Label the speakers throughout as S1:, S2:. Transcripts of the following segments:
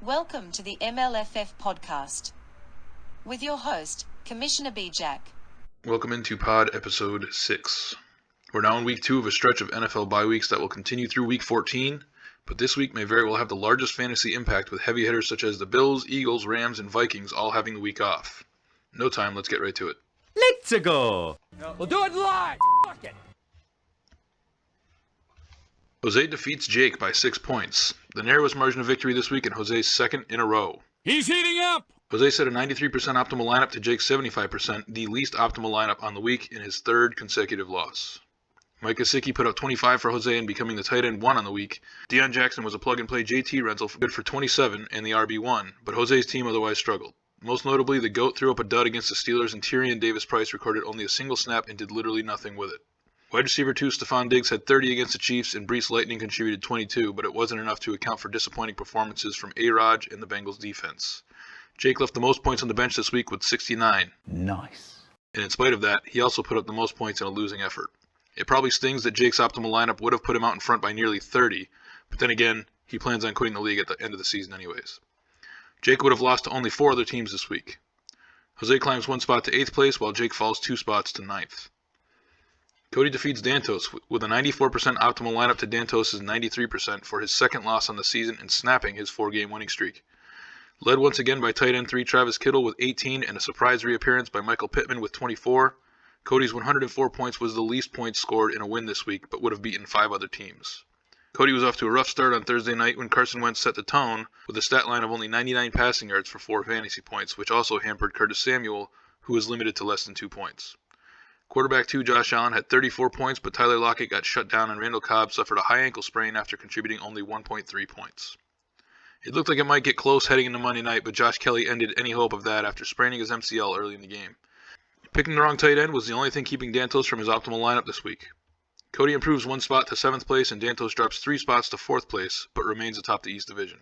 S1: Welcome to the MLFF podcast with your host, Commissioner B. Jack.
S2: Welcome into Pod Episode 6. We're now in Week 2 of a stretch of NFL bye weeks that will continue through Week 14, but this week may very well have the largest fantasy impact with heavy hitters such as the Bills, Eagles, Rams, and Vikings all having the week off. No time, let's get right to it.
S3: Let's go! We'll do it live! Fuck it!
S2: Jose defeats Jake by 6 points. The narrowest margin of victory this week and Jose's second in a row.
S3: He's heating up!
S2: Jose set a 93% optimal lineup to Jake's 75%, the least optimal lineup on the week in his third consecutive loss. Mike Gesicki put up 25 for Jose and becoming the tight end 1 on the week. Deion Jackson was a plug-and-play JT rental good for 27 and the RB1, but Jose's team otherwise struggled. Most notably, the GOAT threw up a dud against the Steelers and Tyrion Davis-Price recorded only a single snap and did literally nothing with it. Wide receiver 2 Stephon Diggs had 30 against the Chiefs and Brees Lightning contributed 22, but it wasn't enough to account for disappointing performances from A-Rod and the Bengals defense. Jake left the most points on the bench this week with 69.
S3: Nice.
S2: And in spite of that, he also put up the most points in a losing effort. It probably stings that Jake's optimal lineup would have put him out in front by nearly 30, but then again, he plans on quitting the league at the end of the season anyways. Jake would have lost to only 4 other teams this week. Jose climbs 1 spot to 8th place, while Jake falls 2 spots to 9th. Cody defeats Dantos with a 94% optimal lineup to Dantos' 93% for his second loss on the season and snapping his 4-game winning streak. Led once again by tight end 3 Travis Kittle with 18 and a surprise reappearance by Michael Pittman with 24. Cody's 104 points was the least points scored in a win this week, but would have beaten 5 other teams. Cody was off to a rough start on Thursday night when Carson Wentz set the tone with a stat line of only 99 passing yards for 4 fantasy points, which also hampered Curtis Samuel, who was limited to less than 2 points. Quarterback 2 Josh Allen had 34 points, but Tyler Lockett got shut down and Randall Cobb suffered a high ankle sprain after contributing only 1.3 points. It looked like it might get close heading into Monday night, but Josh Kelly ended any hope of that after spraining his MCL early in the game. Picking the wrong tight end was the only thing keeping Dantos from his optimal lineup this week. Cody improves 1 spot to 7th place and Dantos drops 3 spots to 4th place, but remains atop the East Division.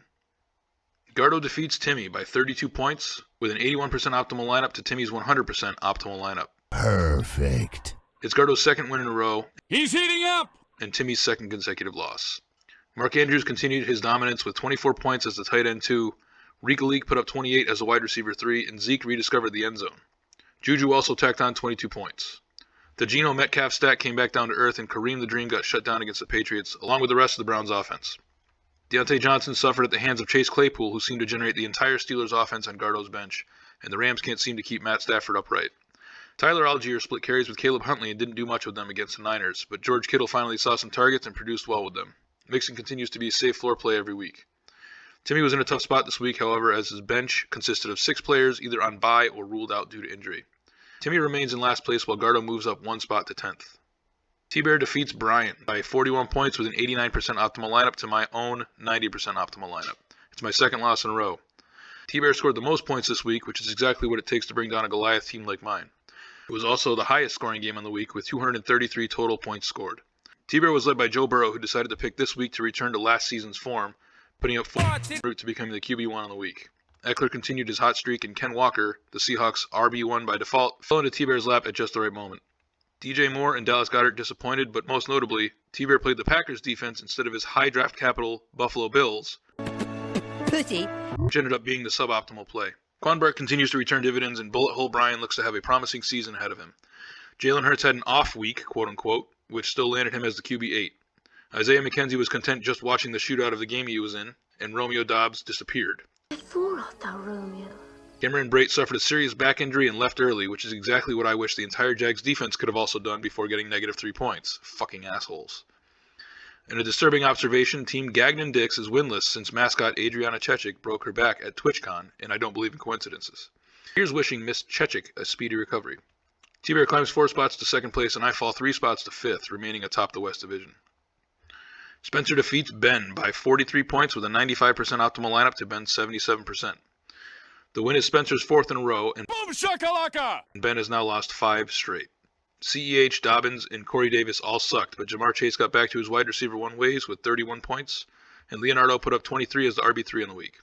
S2: Gardo defeats Timmy by 32 points with an 81% optimal lineup to Timmy's 100% optimal lineup.
S4: Perfect.
S2: It's Gardo's second win in a row.
S3: He's heating up!
S2: And Timmy's second consecutive loss. Mark Andrews continued his dominance with 24 points as the tight end 2. Rika Leak put up 28 as a wide receiver 3, and Zeke rediscovered the end zone. Juju also tacked on 22 points. The Geno Metcalf stat came back down to earth, and Kareem the Dream got shut down against the Patriots, along with the rest of the Browns' offense. Deontay Johnson suffered at the hands of Chase Claypool, who seemed to generate the entire Steelers' offense on Gardo's bench, and the Rams can't seem to keep Matt Stafford upright. Tyler Algier split carries with Caleb Huntley and didn't do much with them against the Niners, but George Kittle finally saw some targets and produced well with them. Mixon continues to be a safe floor play every week. Timmy was in a tough spot this week, however, as his bench consisted of 6 players either on bye or ruled out due to injury. Timmy remains in last place while Gardo moves up 1 spot to 10th. T-Bear defeats Brian by 41 points with an 89% optimal lineup to my own 90% optimal lineup. It's my second loss in a row. T-Bear scored the most points this week, which is exactly what it takes to bring down a Goliath team like mine. It was also the highest scoring game on the week with 233 total points scored. T-Bear was led by Joe Burrow, who decided to pick this week to return to last season's form, putting up 4 en route to becoming the QB1 on the week. Eckler continued his hot streak, and Ken Walker, the Seahawks' RB1 by default, fell into T-Bear's lap at just the right moment. DJ Moore and Dallas Goedert disappointed, but most notably, T-Bear played the Packers defense instead of his high draft capital Buffalo Bills,
S4: Pussy.
S2: which ended up being the suboptimal play. Quan Burke continues to return dividends, and Bullet Hole Brian looks to have a promising season ahead of him. Jalen Hurts had an off week, quote-unquote, which still landed him as the QB8. Isaiah McKenzie was content just watching the shootout of the game he was in, and Romeo Dobbs disappeared. Cameron Brate suffered a serious back injury and left early, which is exactly what I wish the entire Jags defense could have also done before getting negative 3 points. Fucking assholes. In a disturbing observation, Team Gagnon Dix is winless since mascot Adriana Chechik broke her back at TwitchCon, and I don't believe in coincidences. Here's wishing Miss Chechik a speedy recovery. T-Bear climbs 4 spots to 2nd place, and I fall 3 spots to 5th, remaining atop the West Division. Spencer defeats Ben by 43 points with a 95% optimal lineup to Ben's 77%. The win is Spencer's 4th in a row, and
S3: Boom shakalaka!
S2: Ben has now lost 5 straight. CEH, Dobbins, and Corey Davis all sucked, but Jamar Chase got back to his wide receiver 1 ways with 31 points, and Leonardo put up 23 as the RB3 on the week.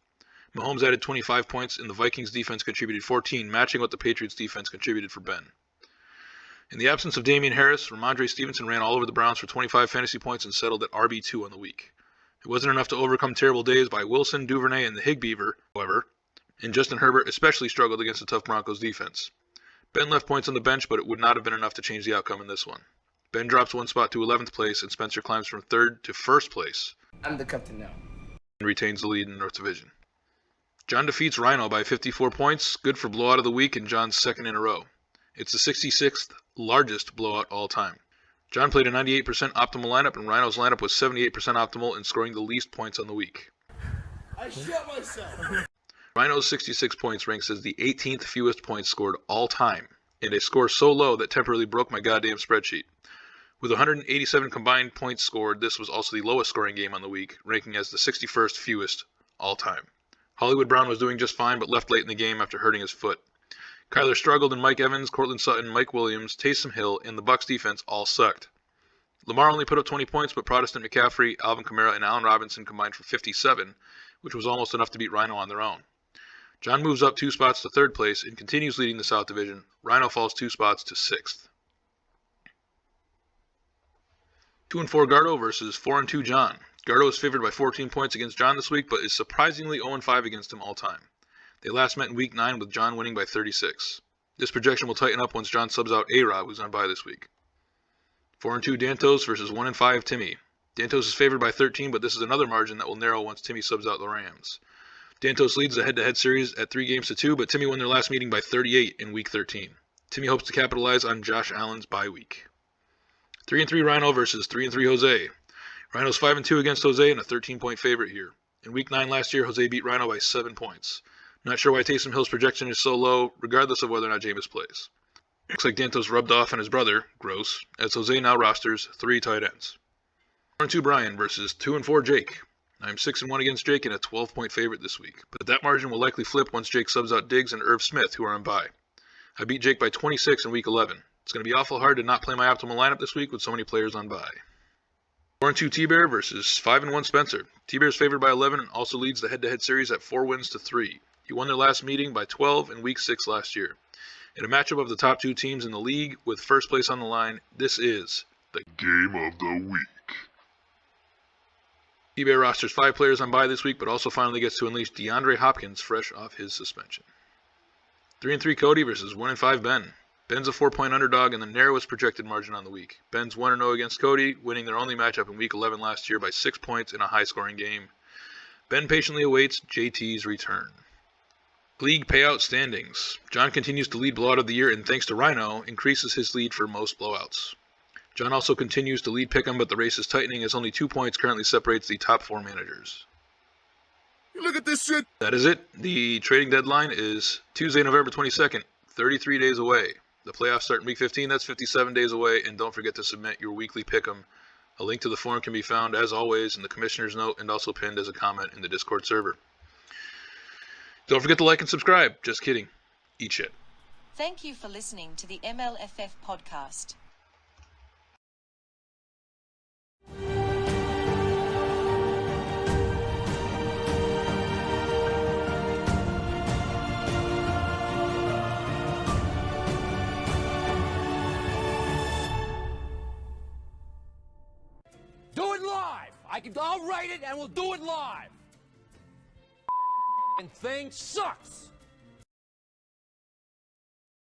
S2: Mahomes added 25 points, and the Vikings defense contributed 14, matching what the Patriots defense contributed for Ben. In the absence of Damian Harris, Ramondre Stevenson ran all over the Browns for 25 fantasy points and settled at RB2 on the week. It wasn't enough to overcome terrible days by Wilson, Duvernay, and the Higbeaver, however, and Justin Herbert especially struggled against the tough Broncos defense. Ben left points on the bench, but it would not have been enough to change the outcome in this one. Ben drops one spot to 11th place, and Spencer climbs from 3rd to 1st place.
S5: I'm the captain now.
S2: And retains the lead in the North Division. John defeats Rhino by 54 points, good for blowout of the week and John's second in a row. It's the 66th largest blowout all time. John played a 98% optimal lineup, and Rhino's lineup was 78% optimal in scoring the least points on the week.
S5: I shot myself.
S2: Rhino's 66 points ranks as the 18th fewest points scored all time, and a score so low that temporarily broke my goddamn spreadsheet. With 187 combined points scored, this was also the lowest scoring game on the week, ranking as the 61st fewest all time. Hollywood Brown was doing just fine, but left late in the game after hurting his foot. Kyler struggled, and Mike Evans, Cortland Sutton, Mike Williams, Taysom Hill, and the Bucs defense all sucked. Lamar only put up 20 points, but Protestant McCaffrey, Alvin Kamara, and Allen Robinson combined for 57, which was almost enough to beat Rhino on their own. John moves up 2 spots to 3rd place and continues leading the South Division. Rhino falls 2 spots to 6th. 2-4 Gardo versus 4-2 John. Gardo is favored by 14 points against John this week, but is surprisingly 0-5 against him all time. They last met in Week 9 with John winning by 36. This projection will tighten up once John subs out A-Rob, who's on bye this week. 4-2 Dantos versus 1-5 Timmy. Dantos is favored by 13, but this is another margin that will narrow once Timmy subs out the Rams. Dantos leads the head-to-head series at 3-2, but Timmy won their last meeting by 38 in Week 13. Timmy hopes to capitalize on Josh Allen's bye week. 3-3 Rhino versus 3-3 Jose. Rhino's 5-2 against Jose and a 13-point favorite here. In Week 9 last year, Jose beat Rhino by 7 points. Not sure why Taysom Hill's projection is so low, regardless of whether or not Jameis plays. Looks like Dantos rubbed off on his brother, gross, as Jose now rosters 3 tight ends. 4-2 Brian versus 2-4 Jake. I'm 6-1 against Jake and a 12-point favorite this week, but that margin will likely flip once Jake subs out Diggs and Irv Smith, who are on bye. I beat Jake by 26 in Week 11. It's going to be awful hard to not play my optimal lineup this week with so many players on bye. 4-2 T-Bear versus 5-1 Spencer. T-Bear is favored by 11 and also leads the head-to-head series at 4 wins to 3. He won their last meeting by 12 in Week 6 last year. In a matchup of the top 2 teams in the league with first place on the line, this is the Game of the Week. T-Bear rosters 5 players on bye this week, but also finally gets to unleash DeAndre Hopkins fresh off his suspension. 3-3 Cody versus 1-5 Ben. Ben's a 4-point underdog and the narrowest projected margin on the week. Ben's 1-0 against Cody, winning their only matchup in Week 11 last year by 6 points in a high-scoring game. Ben patiently awaits JT's return. League payout standings. John continues to lead blowout of the year and thanks to Rhino, increases his lead for most blowouts. John also continues to lead Pick'em, but the race is tightening as only 2 points currently separates the top 4 managers.
S6: Look at this shit!
S2: That is it. The trading deadline is Tuesday, November 22nd, 33 days away. The playoffs start in Week 15, that's 57 days away, and don't forget to submit your weekly Pick'em. A link to the form can be found, as always, in the commissioner's note and also pinned as a comment in the Discord server. Don't forget to like and subscribe. Just kidding. Eat shit.
S1: Thank you for listening to the MLFF podcast.
S3: Do it live! I'll write it and we'll do it live! And thing sucks!